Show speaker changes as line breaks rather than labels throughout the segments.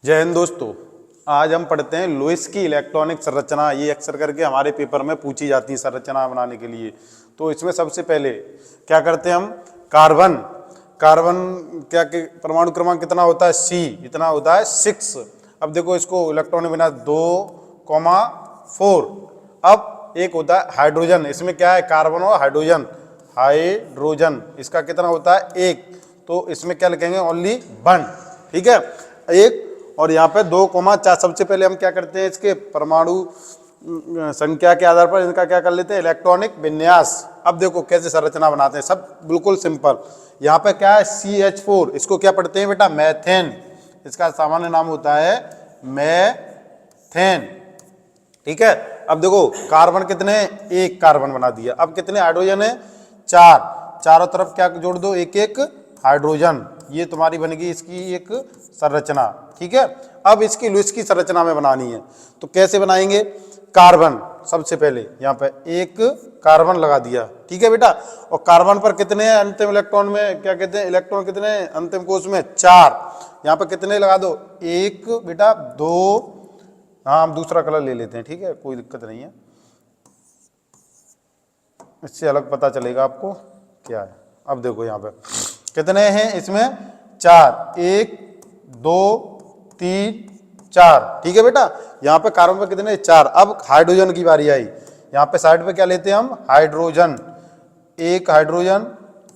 जय हिंद दोस्तों। आज हम पढ़ते हैं लुईस की इलेक्ट्रॉनिक संरचना। ये अक्सर करके हमारे पेपर में पूछी जाती है संरचना बनाने के लिए। तो इसमें सबसे पहले क्या करते हैं हम, कार्बन कार्बन क्या के परमाणु क्रमांक कितना होता है, सी, इतना होता है 6। अब देखो इसको इलेक्ट्रॉन बिना 2,4। अब एक होता है हाइड्रोजन, इसमें क्या है, कार्बन और हाइड्रोजन। हाइड्रोजन इसका कितना होता है, 1। तो इसमें क्या लिखेंगे, ओनली 1। ठीक है, 1। और यहाँ पे 2,4। सबसे पहले हम क्या करते हैं, इसके परमाणु संख्या के आधार पर इनका क्या कर लेते हैं, इलेक्ट्रॉनिक विन्यास। अब देखो कैसे संरचना बनाते हैं, सब बिल्कुल सिंपल। यहाँ पे क्या है, CH4, इसको क्या पढ़ते हैं बेटा, मैथेन। इसका सामान्य नाम होता है मैथेन। ठीक है, अब देखो कार्बन कितने, 1 कार्बन बना दिया। अब कितने हाइड्रोजन है, 4। चारों तरफ क्या जोड़ दो, 1-1 हाइड्रोजन। ये तुम्हारी बनेगी इसकी एक संरचना। ठीक है, अब इसकी लुईस की संरचना में बनानी है, तो कैसे बनाएंगे। कार्बन सबसे पहले यहाँ पे 1 कार्बन लगा दिया। ठीक है बेटा, और कार्बन पर कितने हैं अंतिम इलेक्ट्रॉन में, क्या कहते हैं, इलेक्ट्रॉन कितने हैं अंतिम कोश में, 4। यहाँ पे कितने लगा दो, 1 बेटा, 2। हाँ, हम दूसरा कलर ले लेते हैं, ठीक है, कोई दिक्कत नहीं है, इससे अलग पता चलेगा आपको क्या है। अब देखो यहाँ पे कितने हैं, इसमें 4, 1 2 3 4। ठीक है बेटा, यहाँ पे कार्बन पे कितने, 4। अब हाइड्रोजन की बारी आई। यहाँ पे साइड पे क्या लेते हैं हम, हाइड्रोजन। 1 हाइड्रोजन,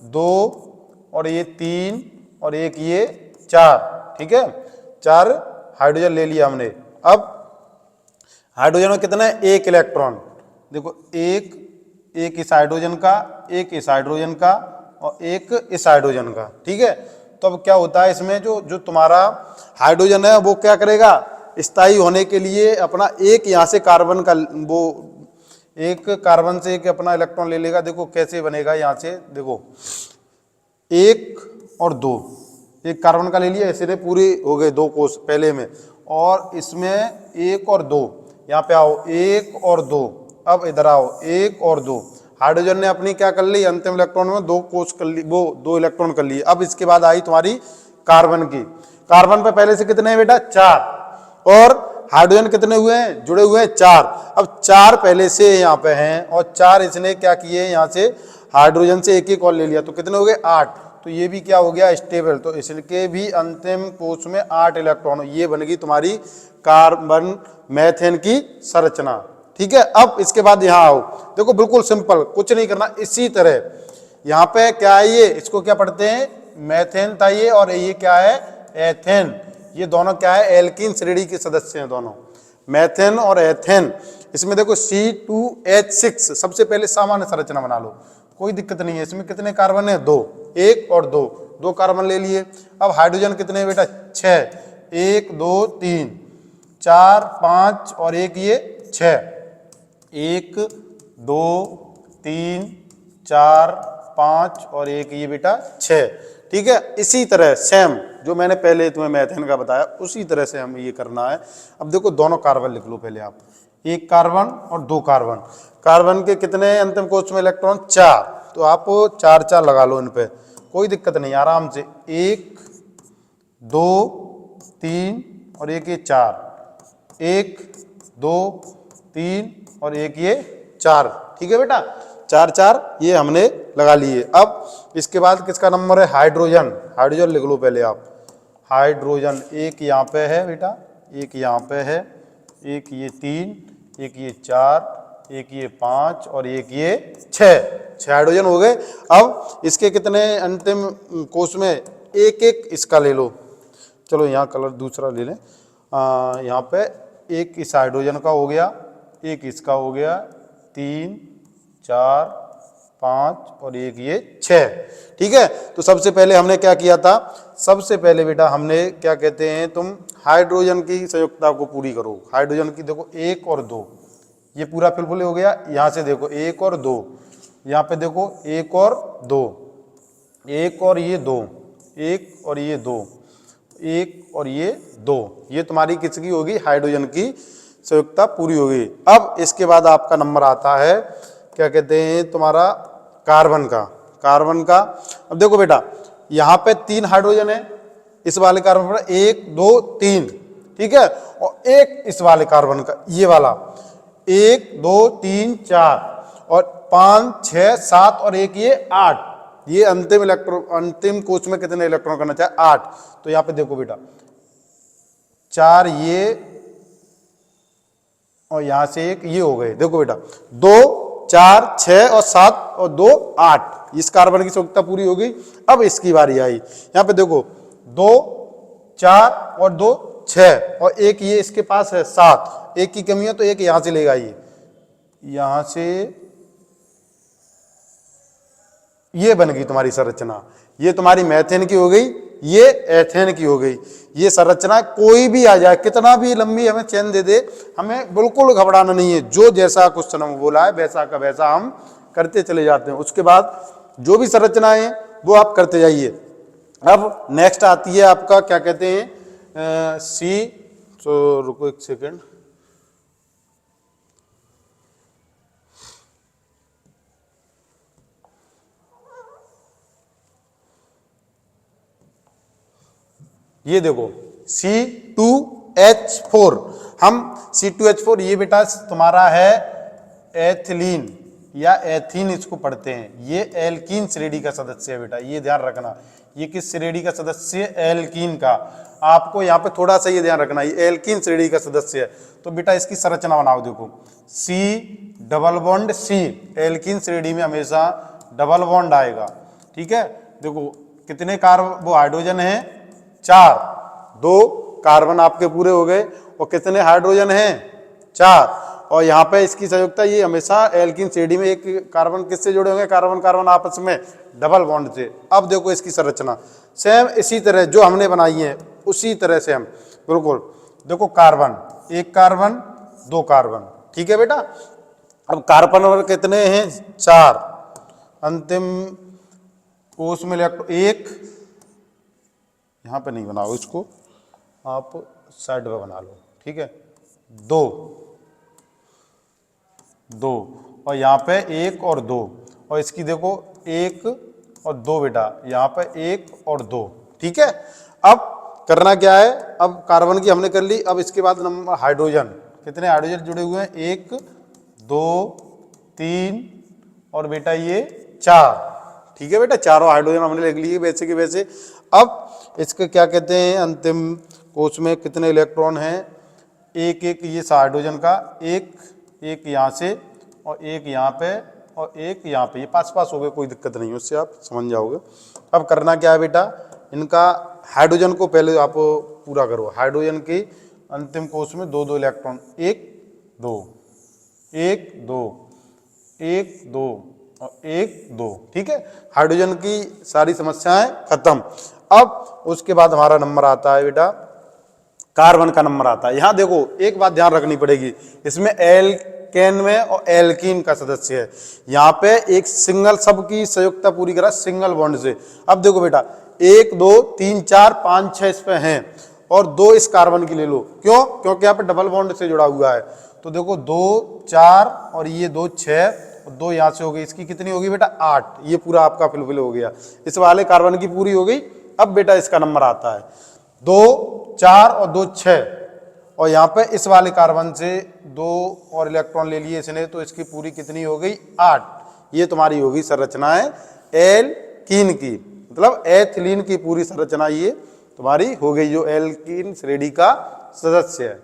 2 और ये 3 और 1 ये 4। ठीक है, 4 हाइड्रोजन ले लिया हमने। अब हाइड्रोजन में कितने, 1 इलेक्ट्रॉन। देखो 1 इस हाइड्रोजन का, 1 इस हाइड्रोजन का और 1 इस हाइड्रोजन का। ठीक है, तो अब क्या होता है इसमें, जो तुम्हारा हाइड्रोजन है वो क्या करेगा, स्थायी होने के लिए अपना एक यहाँ से कार्बन का, वो 1 कार्बन से 1 अपना इलेक्ट्रॉन ले लेगा। देखो कैसे बनेगा, यहाँ से देखो 1 और 2, 1 कार्बन का ले लिया, ऐसे पूरे हो गए 2 कोष पहले में, और इसमें 1 और 2, यहाँ पे आओ 1 और 2। अब इधर आओ 1 और 2। हाइड्रोजन ने अपनी क्या कर ली, अंतिम इलेक्ट्रॉन में 2 कोष कर ली, वो 2 इलेक्ट्रॉन कर लिए। अब इसके बाद आई तुम्हारी कार्बन की। कार्बन पे पहले से कितने हैं बेटा, 4। और हाइड्रोजन कितने हुए हैं, जुड़े हुए हैं 4। अब 4 पहले से यहाँ पे हैं और 4 इसने क्या किए, यहाँ से हाइड्रोजन से 1-1 और ले लिया, तो कितने हो गए, 8। तो ये भी क्या हो गया, स्टेबल। तो इसके भी अंतिम कोष में 8 इलेक्ट्रॉन। ये बनेगी तुम्हारी कार्बन मैथेन की संरचना। ठीक है, अब इसके बाद यहाँ आओ, देखो बिल्कुल सिंपल, कुछ नहीं करना। इसी तरह यहाँ पे क्या है, ये इसको क्या पढ़ते हैं, मैथेन था ये, और ये क्या है, एथेन। ये दोनों क्या है, एल्कीन श्रेणी के सदस्य हैं दोनों, मैथेन और एथेन। इसमें देखो C2H6। सबसे पहले सामान्य संरचना बना लो, कोई दिक्कत नहीं है। इसमें कितने कार्बन है, 2, 1 और 2 कार्बन ले लिए। अब हाइड्रोजन कितने हैं बेटा, 6, 1 2 3 4 5 और 1 ये 6। 1 2 3 4 5 और 1 ये बेटा 6। ठीक है, इसी तरह सेम जो मैंने पहले तुम्हें मैथेन का बताया, उसी तरह से हमें ये करना है। अब देखो दोनों कार्बन लिख लो पहले आप, 1 कार्बन और 2 कार्बन। कार्बन के कितने अंतिम कोष में इलेक्ट्रॉन, 4। तो आप 4-4 लगा लो इन पे, कोई दिक्कत नहीं, आराम से। 1 2 3 और 1 ये 4, 1 2 3 और 1 ये 4। ठीक है बेटा, 4-4 ये हमने लगा लिए। अब इसके बाद किसका नंबर है, हाइड्रोजन। हाइड्रोजन लिख लो पहले आप, हाइड्रोजन 1 यहाँ पे है बेटा, 1 यहाँ पे है, 1 ये 3, 1 ये 4, 1 ये 5 और 1 ये 6 हाइड्रोजन हो गए। अब इसके कितने अंतिम कोष में, 1-1 इसका ले लो। चलो यहाँ कलर दूसरा ले लें। यहाँ पे 1 इस हाइड्रोजन का हो गया, 1 इसका हो गया, 3 4 5 और 1 ये 6। ठीक है, तो सबसे पहले हमने क्या किया था, सबसे पहले बेटा हमने क्या कहते हैं, तुम हाइड्रोजन की संयुक्तता को पूरी करो। हाइड्रोजन की देखो 1 और 2, ये पूरा फिलफुल हो गया। यहाँ से देखो 1 और 2, यहाँ पे देखो 1 और 2, 1 और ये 2, 1 और ये 2, 1 और ये 2। ये तुम्हारी किसकी होगी, हाइड्रोजन की संयुक्तता पूरी होगी। अब इसके बाद आपका नंबर आता है, क्या कहते हैं, तुम्हारा कार्बन का। कार्बन का अब देखो बेटा, यहाँ पे 3 हाइड्रोजन है, इस वाले कार्बन पर 1 2 3, ठीक है। और एक इस वाले कार्बन का ये वाला 1 2 3 4 और 5 6 7 और एक ये 8, ये अंतिम इलेक्ट्रॉन, अंतिम कोश में कितने इलेक्ट्रॉन करना चाहे 8। तो यहां पे देखो बेटा 4 ये और यहां से एक ये हो गए, देखो बेटा 2 4 6 और 7 और 2 8, इस कार्बन की संयुक्ता पूरी हो गई। अब इसकी बारी आई, यहां पे देखो 2 4 और 2 6 और एक ये इसके पास है 7, एक की कमी है तो एक यहां से लेगा, ये यहां से ये बन गई तुम्हारी संरचना। ये तुम्हारी मेथेन की हो गई, ये एथेन की हो गई। ये संरचना कोई भी आ जाए, कितना भी लंबी हमें चेन दे दे, हमें बिल्कुल घबराना नहीं है। जो जैसा क्वेश्चन हम बोला है वैसा का वैसा हम करते चले जाते हैं। उसके बाद जो भी संरचनाएं वो आप करते जाइए। अब नेक्स्ट आती है आपका क्या कहते हैं सी, तो रुको एक सेकेंड, ये देखो C2H4, हम C2H4 ये बेटा तुम्हारा है एथिलीन या एथीन इसको पढ़ते हैं। ये एल्कीन श्रेणी का सदस्य है बेटा, ये ध्यान रखना। ये किस श्रेणी का सदस्य है? एल्कीन का। आपको यहाँ पे थोड़ा सा ये ध्यान रखना, ये एल्कीन श्रेणी का सदस्य है। तो बेटा इसकी संरचना बनाओ, देखो C double bond C, alkene श्रेणी में हमेशा डबल बॉन्ड आएगा, ठीक है। देखो कितने कार्बोहाइड्रोजन है? 4, 2 कार्बन आपके पूरे हो गए। और कितने हाइड्रोजन हैं? 4। और यहाँ पे इसकी संयुक्ता ये हमेशा एल्कीन श्रेणी में एक कार्बन किससे जुड़े होंगे? कार्बन कार्बन आपस में डबल बॉन्ड से। अब देखो इसकी संरचना सेम इसी तरह जो हमने बनाई है उसी तरह से हम बिल्कुल देखो, कार्बन 1 कार्बन 2 कार्बन, ठीक है बेटा। अब कार्बन और कितने हैं? 4। अंतिम कोश में इलेक्ट्रॉन 1, यहाँ पे नहीं बनाओ, इसको आप साइड पे बना लो, ठीक है। 2 और यहाँ पे 1 और 2, और इसकी देखो 1 और 2 बेटा, यहाँ पे 1 और 2, ठीक है। अब करना क्या है? अब कार्बन की हमने कर ली। अब इसके बाद नंबर हाइड्रोजन, कितने हाइड्रोजन जुड़े हुए हैं? 1 2 3 और बेटा ये 4, ठीक है बेटा। चारों हाइड्रोजन हमने लिख लिए वैसे के वैसे। अब इसके क्या कहते हैं? अंतिम कोश में कितने इलेक्ट्रॉन हैं? 1 1 ये हाइड्रोजन का, एक यहाँ से और एक यहाँ पे और एक यहाँ पे, ये पास पास हो गए, कोई दिक्कत नहीं है, उससे आप समझ जाओगे। अब करना क्या है बेटा? इनका हाइड्रोजन को पहले आप पूरा करो। हाइड्रोजन की अंतिम कोश में 2 2 इलेक्ट्रॉन, 1 2 1 2 1 2 और 1 2, ठीक है। हाइड्रोजन की सारी समस्याएं खत्म। अब उसके बाद हमारा नंबर आता है बेटा, कार्बन का नंबर आता है। यहां देखो एक बात ध्यान रखनी पड़ेगी, इसमें एल्केन में और एल्कीन का सदस्य है। यहाँ पे एक सिंगल, सबकी संयुक्ता पूरी करा सिंगल बॉन्ड से। अब देखो बेटा 1 2 3 4 5 6 इस पे हैं और 2 इस कार्बन की ले लो। क्यों? क्योंकि यहाँ पे डबल बॉन्ड से जुड़ा हुआ है। तो देखो 2 4 और ये 2 6 और 2 यहाँ से हो गई, इसकी कितनी होगी बेटा? 8। ये पूरा आपका फिलफिल हो गया, इस वाले कार्बन की पूरी हो गई। अब बेटा इसका नंबर आता है 2 4 और 2 6, और यहाँ पे इस वाले कार्बन से 2 और इलेक्ट्रॉन ले लिए इसने, तो इसकी पूरी कितनी हो गई? 8। ये तुम्हारी होगी संरचनाएं एल्कीन की, मतलब एथिलीन की पूरी संरचना ये तुम्हारी हो गई, जो एल्कीन श्रेणी का सदस्य है।